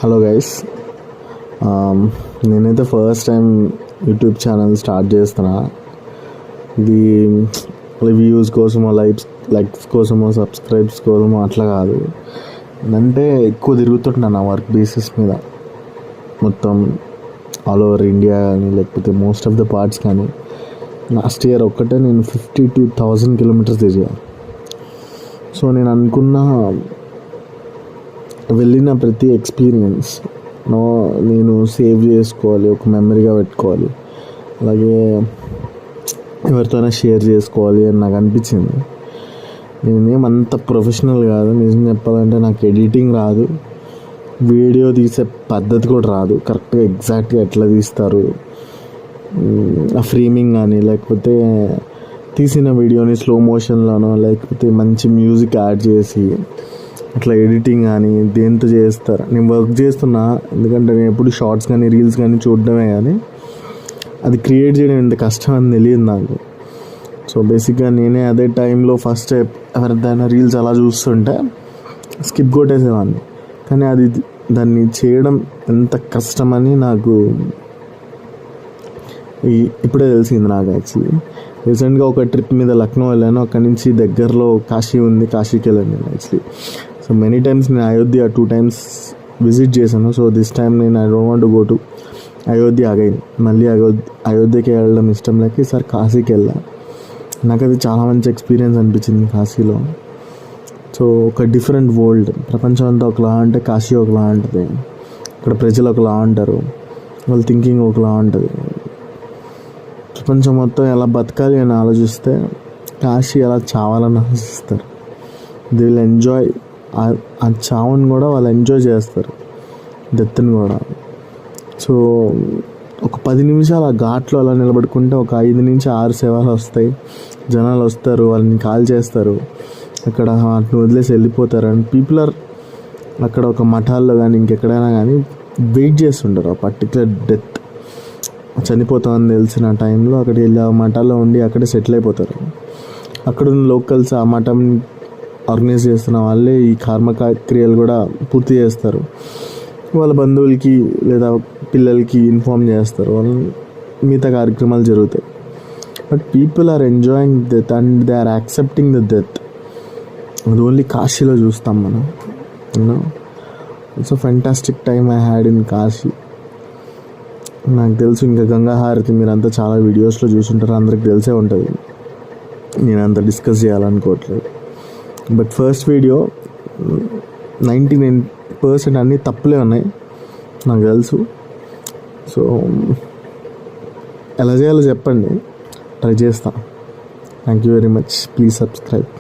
Hello guys, నేనైతే first time YouTube channel start చేస్తున్నా. ఇది వ్యూస్ కోసమో లైక్స్ కోసమో సబ్స్క్రైబ్స్ కోసమో అట్లా కాదు. అంటే ఎక్కువ తిరుగుతుంటున్నా నా వర్క్ బేసిస్ మీద మొత్తం ఆల్ ఓవర్ ఇండియా కానీ లేకపోతే మోస్ట్ ఆఫ్ ద పార్ట్స్ కానీ. లాస్ట్ ఇయర్ ఒక్కటే నేను 52,000 కిలోమీటర్స్ తిరిగాను. సో నేను అనుకున్న వెళ్ళిన ప్రతి ఎక్స్పీరియన్స్ నేను సేవ్ చేసుకోవాలి, ఒక మెమరీగా పెట్టుకోవాలి, అలాగే ఎవరితోనే షేర్ చేసుకోవాలి అని నాకు అనిపించింది. నేనేమంత ప్రొఫెషనల్ కాదు, నిజం చెప్పాలంటే నాకు ఎడిటింగ్ రాదు, వీడియో తీసే పద్ధతి కూడా రాదు. కరెక్ట్గా ఎగ్జాక్ట్గా ఎట్లా తీస్తారు ఆ ఫ్రేమింగ్ కానీ, లేకపోతే తీసిన వీడియోని స్లో మోషన్లోనో లేకపోతే మంచి మ్యూజిక్ యాడ్ చేసి అట్లా ఎడిటింగ్ కానీ దేంతో చేస్తారు. నేను వర్క్ చేస్తున్నా, ఎందుకంటే నేను ఎప్పుడు షార్ట్స్ కానీ రీల్స్ కానీ చూడడమే, కానీ అది క్రియేట్ చేయడం ఎంత కష్టం అని తెలియదు నాకు. సో బేసిక్గా నేనే అదే టైంలో ఫస్ట్ ఎవరిదైనా రీల్స్ అలా చూస్తుంటే స్కిప్ కొట్టేసేవాడిని. కానీ దాన్ని చేయడం ఎంత కష్టమని నాకు ఇప్పుడే తెలిసింది. నాకు యాక్చువల్లీ రీసెంట్గా ఒక ట్రిప్ మీద లక్నో వెళ్ళాను, అక్కడి నుంచి దగ్గరలో కాశీ ఉంది, కాశీకి వెళ్ళాను నేను యాక్చువల్లీ. సో మెనీ టైమ్స్ నేను అయోధ్య 2 times విజిట్ చేశాను. సో దిస్ టైమ్ నేను I don't want to go to Ayodhya again. మళ్ళీ అయోధ్యకి వెళ్ళడం ఇష్టం లేక ఈసారి కాశీకి వెళ్ళా. నాకు అది చాలా మంచి ఎక్స్పీరియన్స్ అనిపించింది కాశీలో. సో ఒక డిఫరెంట్ వరల్డ్, ప్రపంచం అంతా ఒకలా అంటే కాశీ ఒకలా ఉంటుంది. ఇక్కడ ప్రజలు ఒకలా ఉంటారు, వాళ్ళ థింకింగ్ ఒకలా ఉంటుంది. ప్రపంచం మొత్తం ఎలా బతకాలి అని ఆలోచిస్తే కాశీ ఎలా చావాలని ఆలోచిస్తారు. దే విల్ ఎంజాయ్ ఆ చావుని కూడా వాళ్ళు ఎంజాయ్ చేస్తారు, డెత్ని కూడా. సో ఒక 10 నిమిషాలు ఆ ఘాట్లో అలా నిలబడుకుంటే ఒక 5 నుంచి 6 శవాలు వస్తాయి, జనాలు వస్తారు, వాళ్ళని కాల్ చేస్తారు, అక్కడ వాటిని వదిలేసి వెళ్ళిపోతారు. అండ్ పీపుల్ ఆర్ అక్కడ ఒక మఠాల్లో కానీ ఇంకెక్కడైనా కానీ వెయిట్ చేస్తుంటారు ఆ పర్టికులర్ డెత్ చనిపోతామని తెలిసిన టైంలో అక్కడికి వెళ్ళి ఆ మఠాల్లో ఉండి అక్కడే సెటిల్ అయిపోతారు. అక్కడున్న లోకల్స్ ఆ మఠం ఆర్గనైజ్ చేస్తున్న వాళ్ళే ఈ క్రియలు కూడా పూర్తి చేస్తారు. వాళ్ళ బంధువులకి లేదా పిల్లలకి ఇన్ఫార్మ్ చేస్తారు, వాళ్ళని మిగతా కార్యక్రమాలు జరుగుతాయి. But people are enjoying death and they are accepting the death. అది ఓన్లీ కాశీలో చూస్తాం మనం. It's a fantastic time I had in Kashi. నాకు తెలుసు ఇంకా గంగా హారతి మీరంతా చాలా వీడియోస్లో చూసుంటారు, అందరికి తెలిసే ఉంటుంది, నేను అంత డిస్కస్ చేయాలనుకోవట్లేదు. బట్ ఫస్ట్ వీడియో 99% అన్నీ తప్పులే ఉన్నాయి నాకు తెలుసు. సో ఎలా చేయాలో చెప్పండి, ట్రై చేస్తా. Thank you very much. Please subscribe.